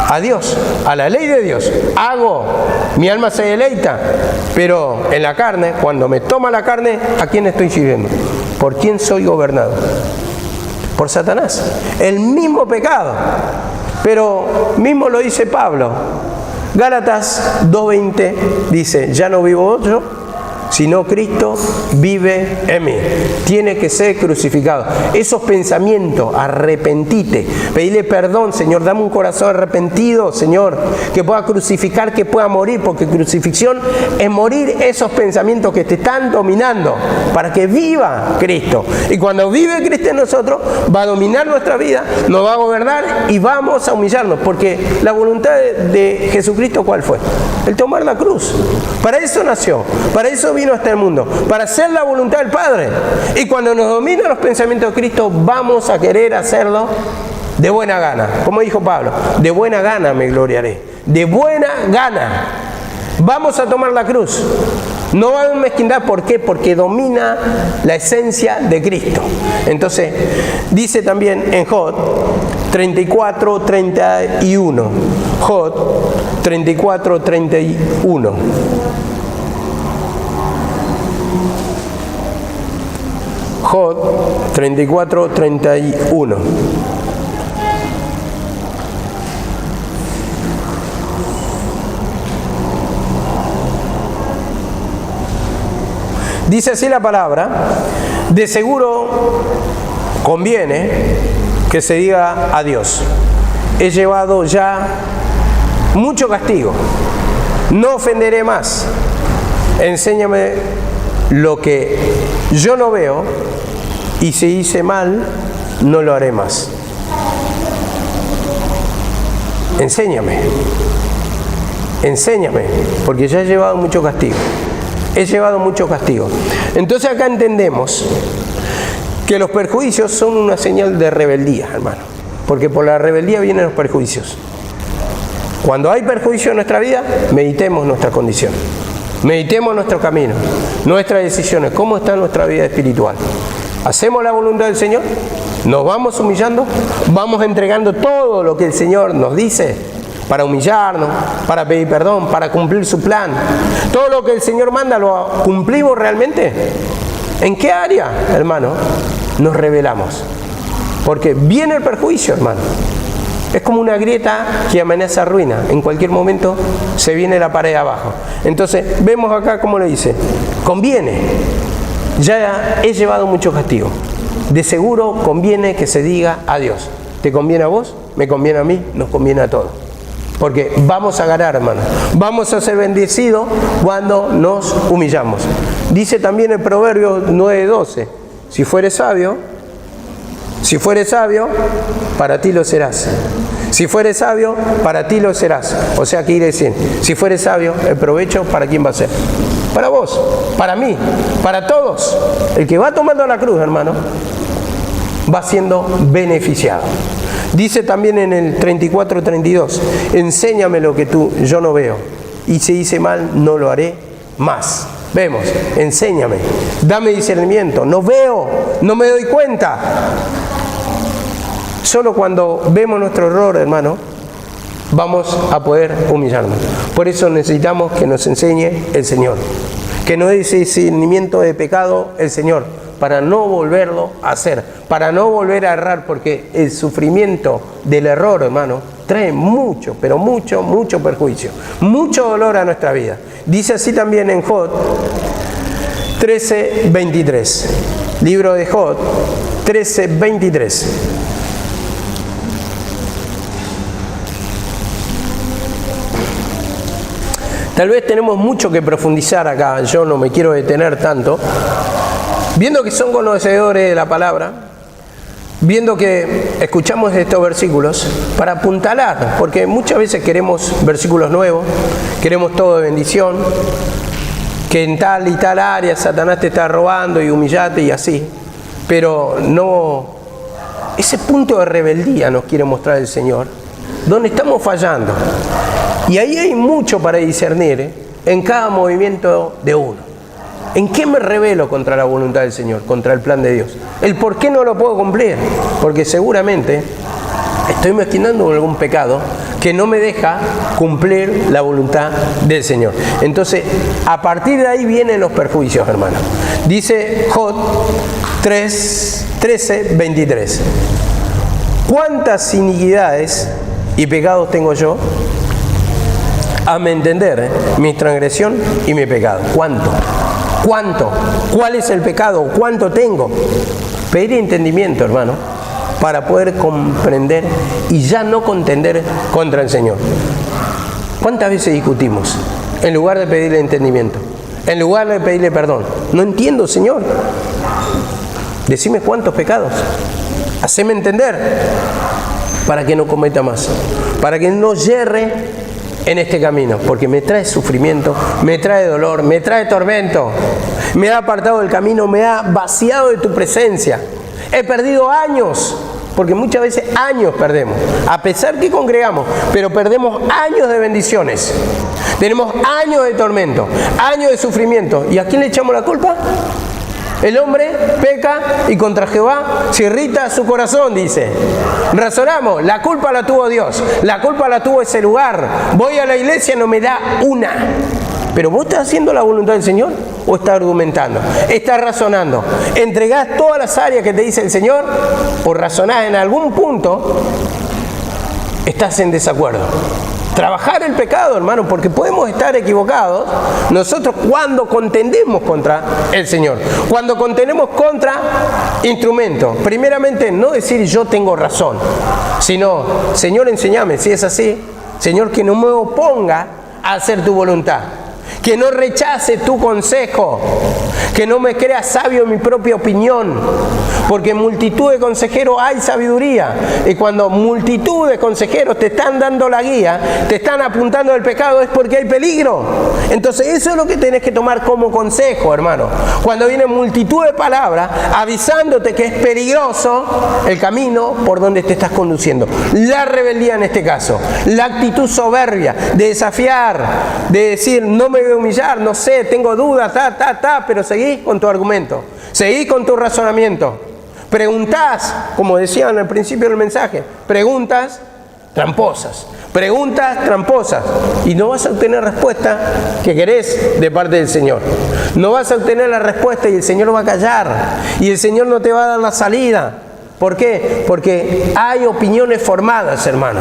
A Dios, a la ley de Dios. Hago, mi alma se deleita, pero en la carne, cuando me toma la carne, ¿a quién estoy sirviendo? ¿Por quién soy gobernado? Por Satanás. El mismo pecado, pero mismo lo dice Pablo. Gálatas 2:20 dice: ya no vivo yo, sino Cristo vive en mí. Tiene que ser crucificado. Esos pensamientos, arrepentite. Pedile perdón, Señor, dame un corazón arrepentido, Señor, que pueda crucificar, que pueda morir, porque crucifixión es morir esos pensamientos que te están dominando, para que viva Cristo. Y cuando vive Cristo en nosotros, va a dominar nuestra vida, nos va a gobernar y vamos a humillarnos, porque la voluntad de Jesucristo, ¿cuál fue? El tomar la cruz. Para eso nació, para eso vino a este mundo, para hacer la voluntad del Padre. Y cuando nos dominan los pensamientos de Cristo, vamos a querer hacerlo de buena gana. Como dijo Pablo: de buena gana me gloriaré. De buena gana. Vamos a tomar la cruz. No va a haber mezquindad. ¿Por qué? Porque domina la esencia de Cristo. Entonces, dice también en Job 34:31. Job 34:31. Job 34:31. Dice así la palabra: de seguro conviene que se diga a Dios: he llevado ya mucho castigo, no ofenderé más, enséñame lo que yo no veo, y si hice mal, no lo haré más. Enséñame. enséñame, porque ya he llevado mucho castigo. He llevado mucho castigo. Entonces acá entendemos que los perjuicios son una señal de rebeldía, hermano. Porque por la rebeldía vienen los perjuicios. Cuando hay perjuicio en nuestra vida, meditemos nuestra condición. Meditemos nuestro camino, nuestras decisiones. ¿Cómo está nuestra vida espiritual? ¿Hacemos la voluntad del Señor? ¿Nos vamos humillando? ¿Vamos entregando todo lo que el Señor nos dice para humillarnos, para pedir perdón, para cumplir su plan? ¿Todo lo que el Señor manda lo cumplimos realmente? ¿En qué área, hermano, nos rebelamos? Porque viene el perjuicio, hermano. Es como una grieta que amenaza ruina. En cualquier momento se viene la pared abajo. Entonces, vemos acá cómo lo dice. Conviene. Ya he llevado mucho castigo. De seguro conviene que se diga adiós. ¿Te conviene a vos? ¿Me conviene a mí? Nos conviene a todos. Porque vamos a ganar, hermano. Vamos a ser bendecidos cuando nos humillamos. Dice también el Proverbio 9:12. Si fueres sabio, para ti lo serás. Si fueres sabio, para ti lo serás. O sea, ¿qué quiere decir? Si fueres sabio, el provecho, ¿para quién va a ser? Para vos, para mí, para todos. El que va tomando la cruz, hermano, va siendo beneficiado. Dice también en el 34:32, enséñame lo que yo no veo, y si hice mal, no lo haré más. Vemos, enséñame, dame discernimiento, no veo, no me doy cuenta. Solo cuando vemos nuestro error, hermano, vamos a poder humillarnos. Por eso necesitamos que nos enseñe el Señor, que nos dé ese discernimiento de pecado el Señor, para no volverlo a hacer, para no volver a errar, porque el sufrimiento del error, hermano, trae mucho, pero mucho, mucho perjuicio, mucho dolor a nuestra vida. Dice así también en Job 13:23, libro de Job 13:23. Tal vez tenemos mucho que profundizar acá, yo no me quiero detener tanto. Viendo que son conocedores de la palabra, viendo que escuchamos estos versículos para apuntalar, porque muchas veces queremos versículos nuevos, queremos todo de bendición, que en tal y tal área Satanás te está robando y humillate y así, pero no, ese punto de rebeldía nos quiere mostrar el Señor, donde estamos fallando. Y ahí hay mucho para discernir, en cada movimiento de uno. ¿En qué me rebelo contra la voluntad del Señor, contra el plan de Dios? ¿El por qué no lo puedo cumplir? Porque seguramente estoy mezquinando con algún pecado que no me deja cumplir la voluntad del Señor. Entonces, a partir de ahí vienen los perjuicios, hermano. Dice Job 13:23. ¿Cuántas iniquidades y pecados tengo yo? Hazme entender mi transgresión y mi pecado. ¿Cuánto? ¿Cuánto? ¿Cuál es el pecado? ¿Cuánto tengo? Pedir entendimiento, hermano, para poder comprender y ya no contender contra el Señor. ¿Cuántas veces discutimos en lugar de pedirle entendimiento? En lugar de pedirle perdón. No entiendo, Señor. Decime cuántos pecados. Haceme entender para que no cometa más. Para que no yerre en este camino, porque me trae sufrimiento, me trae dolor, me trae tormento, me ha apartado del camino, me ha vaciado de tu presencia. He perdido años, porque muchas veces años perdemos, a pesar que congregamos, pero perdemos años de bendiciones. Tenemos años de tormento, años de sufrimiento. ¿Y a quién le echamos la culpa? El hombre peca y contra Jehová se irrita su corazón, dice. Razonamos, la culpa la tuvo Dios, la culpa la tuvo ese lugar. Voy a la iglesia, no me da una. ¿Pero vos estás haciendo la voluntad del Señor o estás argumentando? ¿Estás razonando? ¿Entregás todas las áreas que te dice el Señor o razonás en algún punto? Estás en desacuerdo. Trabajar el pecado, hermano, porque podemos estar equivocados nosotros cuando contendemos contra el Señor, cuando contendemos contra instrumentos. Primeramente, no decir yo tengo razón, sino, Señor, enséñame. Si es así, Señor, que no me oponga a hacer tu voluntad, que no rechace tu consejo, Que no me crea sabio en mi propia opinión, porque en multitud de consejeros hay sabiduría. Y cuando multitud de consejeros te están dando la guía, te están apuntando al pecado, es porque hay peligro. Entonces eso es lo que tenés que tomar como consejo, hermano. Cuando viene multitud de palabras avisándote que es peligroso el camino por donde te estás conduciendo. La rebeldía en este caso, la actitud soberbia de desafiar, de decir no me voy a humillar, no sé, tengo dudas, pero seguís con tu argumento, seguís con tu razonamiento. Preguntás, como decían al principio del mensaje, preguntas tramposas, y no vas a obtener respuesta que querés de parte del Señor. No vas a obtener la respuesta y el Señor va a callar, y el Señor no te va a dar la salida. ¿Por qué? Porque hay opiniones formadas, hermano.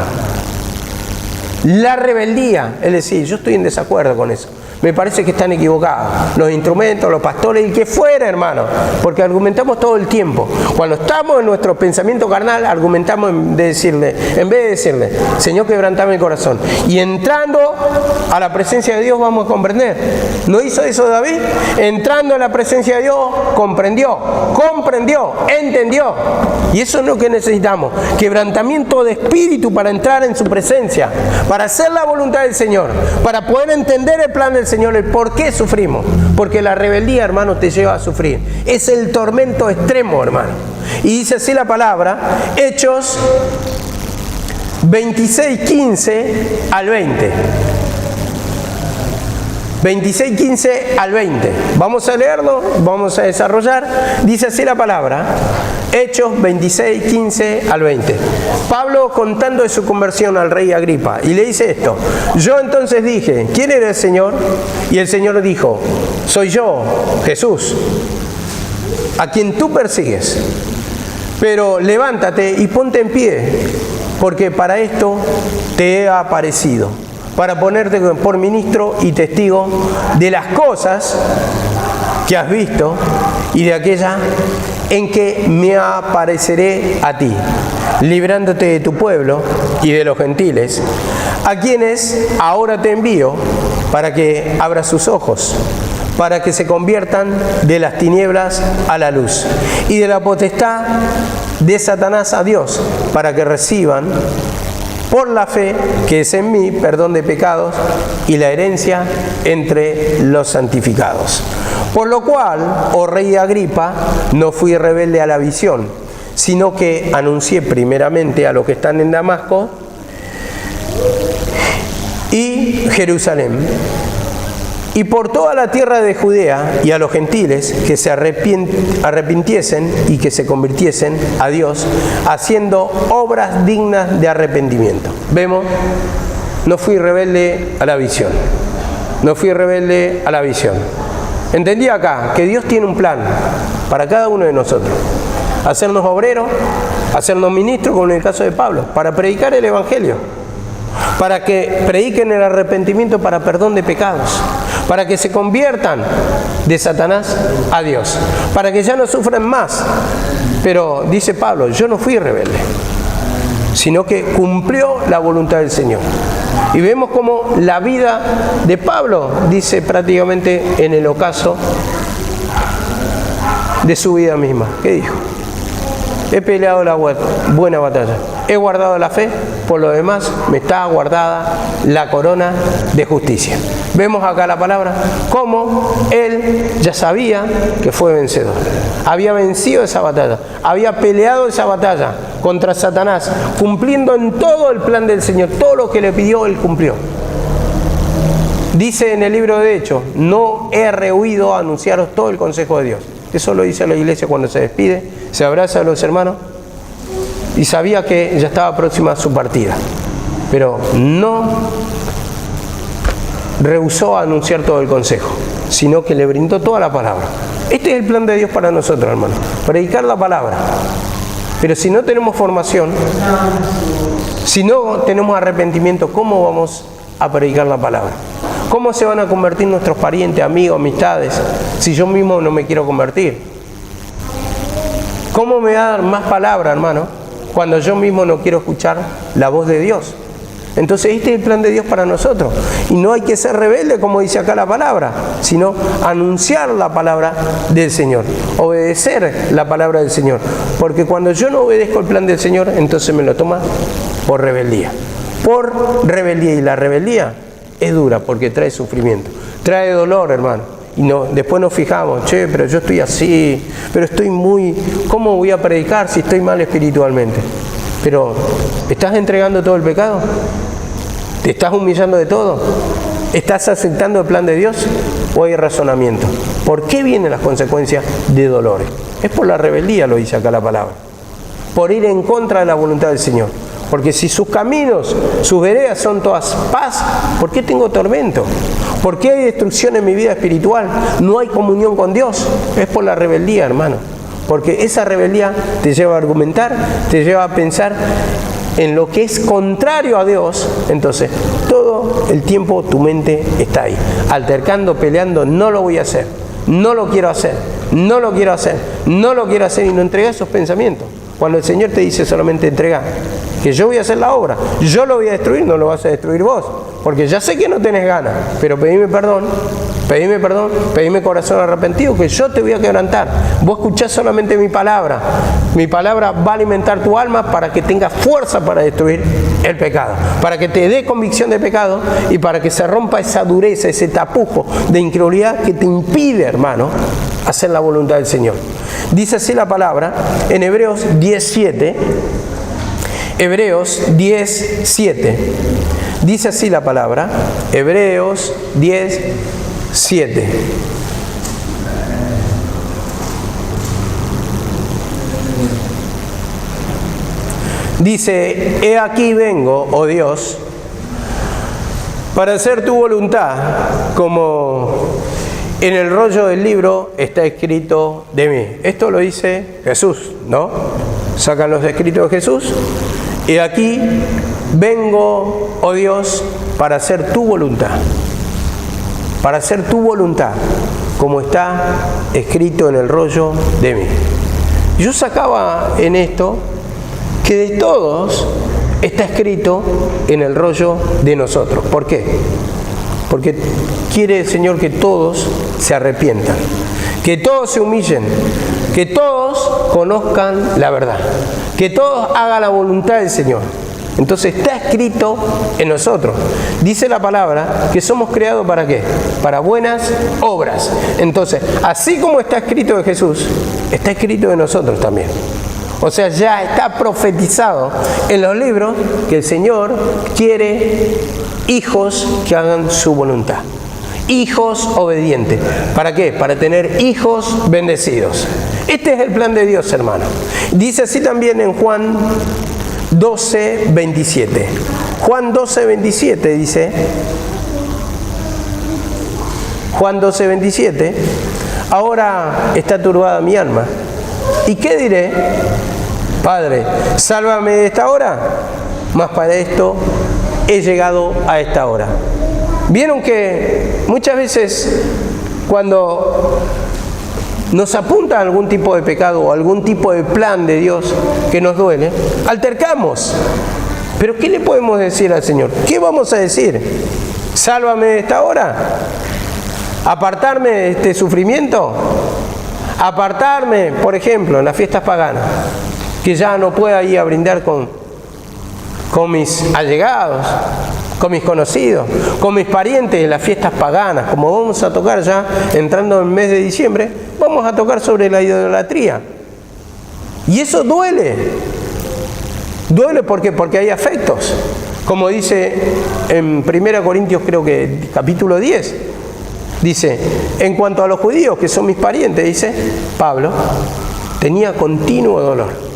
La rebeldía, es decir, yo estoy en desacuerdo con eso. Me parece que están equivocados los instrumentos, los pastores, el que fuera, hermano, porque argumentamos todo el tiempo. Cuando estamos en nuestro pensamiento carnal, argumentamos en vez de decirle, Señor, quebrantame el corazón. Y entrando a la presencia de Dios vamos a comprender. ¿No hizo eso David? Entrando a la presencia de Dios, comprendió, entendió. Y eso es lo que necesitamos, quebrantamiento de espíritu para entrar en su presencia, para hacer la voluntad del Señor, para poder entender el plan del Señor, el por qué sufrimos. Porque la rebeldía, hermano, te lleva a sufrir. Es el tormento extremo, hermano. Y dice así la palabra, Hechos 26, 15 al 20. 26, 15 al 20. Vamos a leerlo, vamos a desarrollar. Dice así la palabra, Hechos 26, 15 al 20. Pablo contando de su conversión al rey Agripa, y le dice esto: yo entonces dije, ¿quién era el Señor? Y el Señor dijo, soy yo, Jesús, a quien tú persigues. Pero levántate y ponte en pie, porque para esto te he aparecido, para ponerte por ministro y testigo de las cosas que has visto y de aquella en que me apareceré a ti, librándote de tu pueblo y de los gentiles, a quienes ahora te envío para que abras sus ojos, para que se conviertan de las tinieblas a la luz y de la potestad de Satanás a Dios, para que reciban por la fe que es en mí perdón de pecados y la herencia entre los santificados. Por lo cual, oh rey Agripa, no fui rebelde a la visión, sino que anuncié primeramente a los que están en Damasco y Jerusalén, y por toda la tierra de Judea, y a los gentiles que se arrepintiesen y que se convirtiesen a Dios, haciendo obras dignas de arrepentimiento. Vemos, no fui rebelde a la visión. No fui rebelde a la visión. Entendí acá que Dios tiene un plan para cada uno de nosotros. Hacernos obreros, hacernos ministros, como en el caso de Pablo, para predicar el Evangelio, para que prediquen el arrepentimiento para perdón de pecados, para que se conviertan de Satanás a Dios, para que ya no sufran más. Pero dice Pablo, yo no fui rebelde, sino que cumplió la voluntad del Señor. Y vemos como la vida de Pablo, dice prácticamente en el ocaso de su vida misma. ¿Qué dijo? He peleado la buena batalla, he guardado la fe, por lo demás me está guardada la corona de justicia. Vemos acá la palabra, cómo él ya sabía que fue vencedor. Había vencido esa batalla, había peleado esa batalla contra Satanás, cumpliendo en todo el plan del Señor, todo lo que le pidió, él cumplió. Dice en el libro de Hechos, no he rehuido a anunciaros todo el consejo de Dios. Eso lo dice la iglesia cuando se despide, se abraza a los hermanos y sabía que ya estaba próxima su partida, pero no rehusó a anunciar todo el consejo, sino que le brindó toda la palabra. Este es el plan de Dios para nosotros, hermanos, predicar la palabra. Pero si no tenemos formación, si no tenemos arrepentimiento, ¿cómo vamos a predicar la palabra? ¿Cómo se van a convertir nuestros parientes, amigos, amistades, si yo mismo no me quiero convertir? ¿Cómo me va a dar más palabra, hermano, cuando yo mismo no quiero escuchar la voz de Dios? Entonces este es el plan de Dios para nosotros. Y no hay que ser rebelde, como dice acá la palabra, sino anunciar la palabra del Señor, obedecer la palabra del Señor. Porque cuando yo no obedezco el plan del Señor, entonces me lo toma por rebeldía. Por rebeldía. Y la rebeldía es dura porque trae sufrimiento, trae dolor, hermano. Y no, después nos fijamos, pero yo estoy así, pero estoy muy... ¿Cómo voy a predicar si estoy mal espiritualmente? Pero, ¿estás entregando todo el pecado? ¿Te estás humillando de todo? ¿Estás aceptando el plan de Dios? ¿O hay razonamiento? ¿Por qué vienen las consecuencias de dolores? Es por la rebeldía, lo dice acá la palabra. Por ir en contra de la voluntad del Señor. Porque si sus caminos, sus veredas son todas paz, ¿por qué tengo tormento? ¿Por qué hay destrucción en mi vida espiritual? No hay comunión con Dios. Es por la rebeldía, hermano. Porque esa rebeldía te lleva a argumentar, te lleva a pensar en lo que es contrario a Dios. Entonces, todo el tiempo tu mente está ahí, altercando, peleando, no lo voy a hacer, no lo quiero hacer, no lo quiero hacer, no lo quiero hacer, y no entregas esos pensamientos. Cuando el Señor te dice solamente entrega, que yo voy a hacer la obra, yo lo voy a destruir, no lo vas a destruir vos, porque ya sé que no tenés ganas, pero pedime perdón, pedime corazón arrepentido, que yo te voy a quebrantar. Vos escuchás solamente mi palabra va a alimentar tu alma para que tengas fuerza para destruir el pecado, para que te dé convicción de pecado y para que se rompa esa dureza, ese tapujo de incredulidad que te impide, hermano, hacer la voluntad del Señor. Dice así la palabra en Hebreos 10:7. Hebreos 10:7. Dice así la palabra, Hebreos 10:7. Dice, he aquí vengo, oh Dios, para hacer tu voluntad, como en el rollo del libro está escrito de mí. Esto lo dice Jesús, ¿no? Sacan los escritos de Jesús. Y aquí vengo, oh Dios, para hacer tu voluntad. Para hacer tu voluntad, como está escrito en el rollo de mí. Yo sacaba en esto que de todos está escrito en el rollo de nosotros. ¿Por qué? Porque quiere el Señor que todos se arrepientan, que todos se humillen, que todos conozcan la verdad, que todos hagan la voluntad del Señor. Entonces está escrito en nosotros. Dice la palabra que somos creados ¿para qué? Para buenas obras. Entonces, así como está escrito de Jesús, está escrito de nosotros también. O sea, ya está profetizado en los libros que el Señor quiere hijos que hagan su voluntad. Hijos obedientes. ¿Para qué? Para tener hijos bendecidos. Este es el plan de Dios, hermano. Dice así también en Juan 12:27. Juan 12:27 dice, Juan 12:27, ahora está turbada mi alma. ¿Y qué diré? Padre, sálvame de esta hora, mas para esto he llegado a esta hora. Vieron que muchas veces cuando nos apunta algún tipo de pecado o algún tipo de plan de Dios que nos duele, altercamos. Pero ¿qué le podemos decir al Señor? ¿Qué vamos a decir? ¿Sálvame de esta hora? ¿Apartarme de este sufrimiento? ¿Apartarme, por ejemplo, en las fiestas paganas? Que ya no pueda ir a brindar con mis allegados, con mis conocidos, con mis parientes en las fiestas paganas. Como vamos a tocar ya, entrando en el mes de diciembre, vamos a tocar sobre la idolatría. Y eso duele. Duele porque hay afectos. Como dice en 1 Corintios, creo que capítulo 10, dice, en cuanto a los judíos, que son mis parientes, dice Pablo, tenía continuo dolor.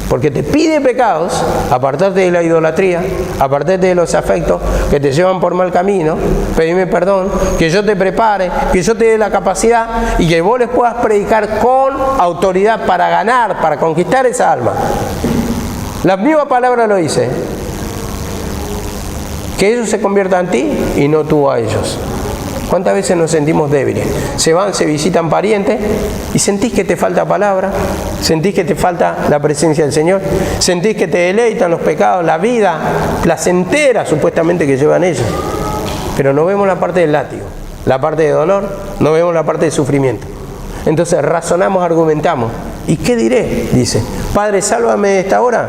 Porque te pide pecados, apartarte de la idolatría, apartarte de los afectos que te llevan por mal camino, pedime perdón, que yo te prepare, que yo te dé la capacidad y que vos les puedas predicar con autoridad para ganar, para conquistar esa alma. La misma palabra lo dice, que ellos se conviertan en ti y no tú a ellos. ¿Cuántas veces nos sentimos débiles? Se van, se visitan parientes y sentís que te falta palabra, sentís que te falta la presencia del Señor, sentís que te deleitan los pecados, la vida placentera supuestamente que llevan ellos. Pero no vemos la parte del látigo, la parte de dolor, no vemos la parte de sufrimiento. Entonces razonamos, argumentamos. ¿Y qué diré? Dice, Padre, sálvame de esta hora,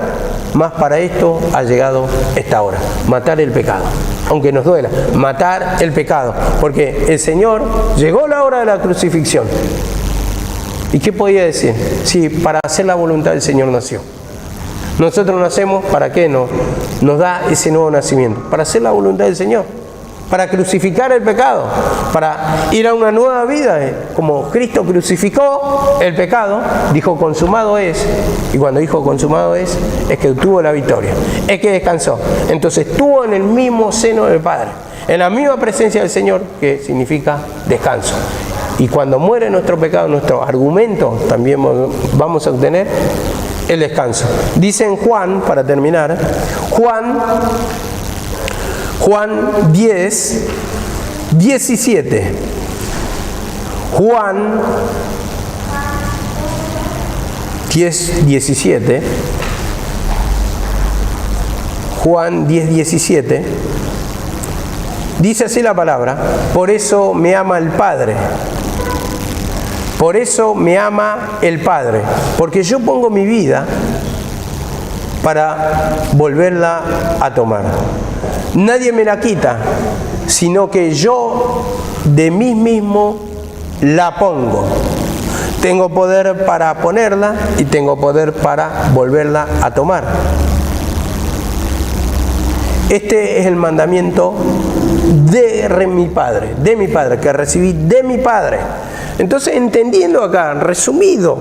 mas para esto ha llegado esta hora, matar el pecado. Aunque nos duela, matar el pecado, porque el Señor llegó la hora de la crucifixión. ¿Y qué podía decir? Sí, para hacer la voluntad del Señor nació. Nosotros nacemos, ¿para qué nos da ese nuevo nacimiento? Para hacer la voluntad del Señor, para crucificar el pecado, para ir a una nueva vida. Como Cristo crucificó el pecado, dijo consumado es, y cuando dijo consumado es que obtuvo la victoria, es que descansó. Entonces estuvo en el mismo seno del Padre, en la misma presencia del Señor, que significa descanso. Y cuando muere nuestro pecado, nuestro argumento, también vamos a obtener el descanso. Dice en Juan, para terminar, Juan 10, 17. Juan 10, 17. Juan 10, 17. Dice así la palabra: por eso me ama el Padre. Por eso me ama el Padre. Porque yo pongo mi vida para volverla a tomar. Nadie me la quita, sino que yo de mí mismo la pongo. Tengo poder para ponerla y tengo poder para volverla a tomar. Este es el mandamiento de mi Padre, que recibí de mi Padre. Entonces, entendiendo acá, resumido,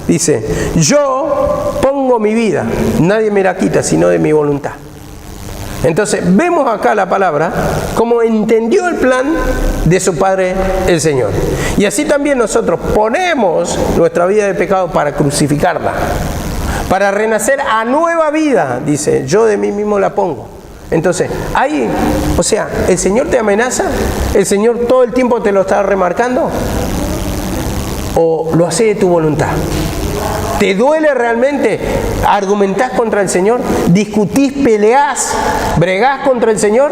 dice, yo pongo mi vida, nadie me la quita, sino de mi voluntad. Entonces, vemos acá la palabra como entendió el plan de su Padre el Señor. Y así también nosotros ponemos nuestra vida de pecado para crucificarla, para renacer a nueva vida. Dice, yo de mí mismo la pongo. Entonces, ahí, o sea, el Señor te amenaza, el Señor todo el tiempo te lo está remarcando, o lo hace de tu voluntad. ¿Te duele realmente? ¿Argumentás contra el Señor? ¿Discutís, peleás, bregás contra el Señor?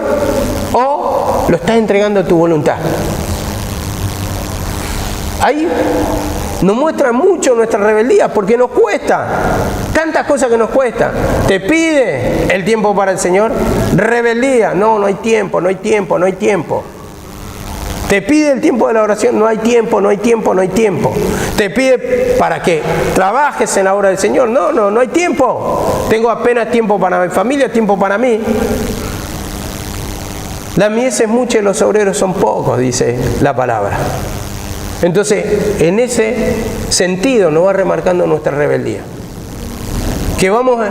¿O lo estás entregando a tu voluntad? Ahí nos muestra mucho nuestra rebeldía, porque nos cuesta, tantas cosas que nos cuesta. Te pide el tiempo para el Señor, rebeldía, no hay tiempo, no hay tiempo, no hay tiempo. Te pide el tiempo de la oración, no hay tiempo, no hay tiempo, no hay tiempo. Te pide para que trabajes en la obra del Señor, no hay tiempo. Tengo apenas tiempo para mi familia, tiempo para mí. La mies es mucha y los obreros son pocos, dice la palabra. Entonces, en ese sentido nos va remarcando nuestra rebeldía, que vamos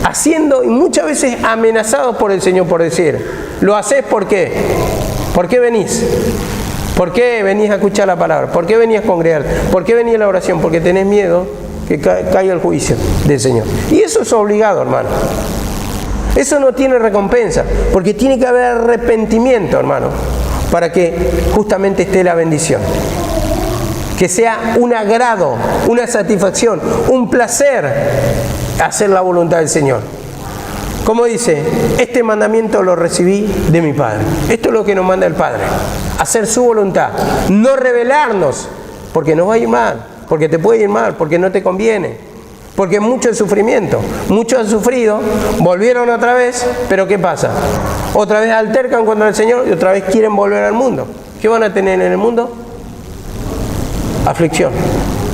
haciendo y muchas veces amenazados por el Señor por decir, ¿lo hacés por qué? ¿Por qué venís? ¿Por qué venís a escuchar la palabra? ¿Por qué venís a congregar? ¿Por qué venís a la oración? Porque tenés miedo que caiga el juicio del Señor. Y eso es obligado, hermano. Eso no tiene recompensa, porque tiene que haber arrepentimiento, hermano, para que justamente esté la bendición. Que sea un agrado, una satisfacción, un placer hacer la voluntad del Señor. Como dice, este mandamiento lo recibí de mi Padre. Esto es lo que nos manda el Padre, hacer su voluntad, no rebelarnos, porque nos va a ir mal, porque te puede ir mal, porque no te conviene, porque es mucho el sufrimiento. Muchos han sufrido, volvieron otra vez, pero ¿qué pasa? Otra vez altercan contra el Señor y otra vez quieren volver al mundo. ¿Qué van a tener en el mundo?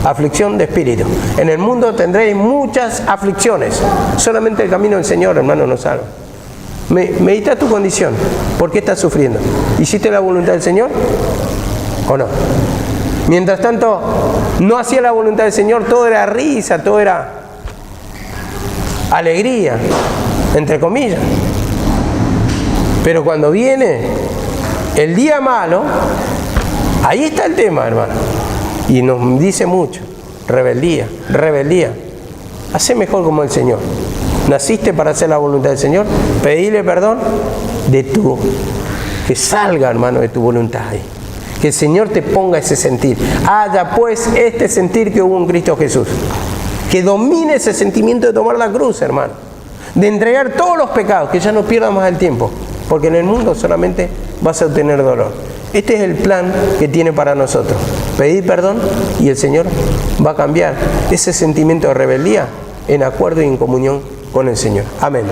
Aflicción de espíritu. En el mundo tendréis muchas aflicciones. Solamente el camino del Señor, hermano, nos salva. Medita tu condición. ¿Por qué estás sufriendo? ¿Hiciste la voluntad del Señor o no? Mientras tanto, no hacía la voluntad del Señor, todo era risa, todo era alegría, entre comillas. Pero cuando viene el día malo, ahí está el tema, hermano. Y nos dice mucho, rebeldía. Hacé mejor como el Señor. Naciste para hacer la voluntad del Señor, pedile perdón de tu Que salga, hermano, de tu voluntad ahí. Que el Señor te ponga ese sentir. Haya pues este sentir que hubo en Cristo Jesús. Que domine ese sentimiento de tomar la cruz, hermano. De entregar todos los pecados, que ya no pierdas más el tiempo. Porque en el mundo solamente vas a obtener dolor. Este es el plan que tiene para nosotros. Pedir perdón y el Señor va a cambiar ese sentimiento de rebeldía en acuerdo y en comunión con el Señor. Amén.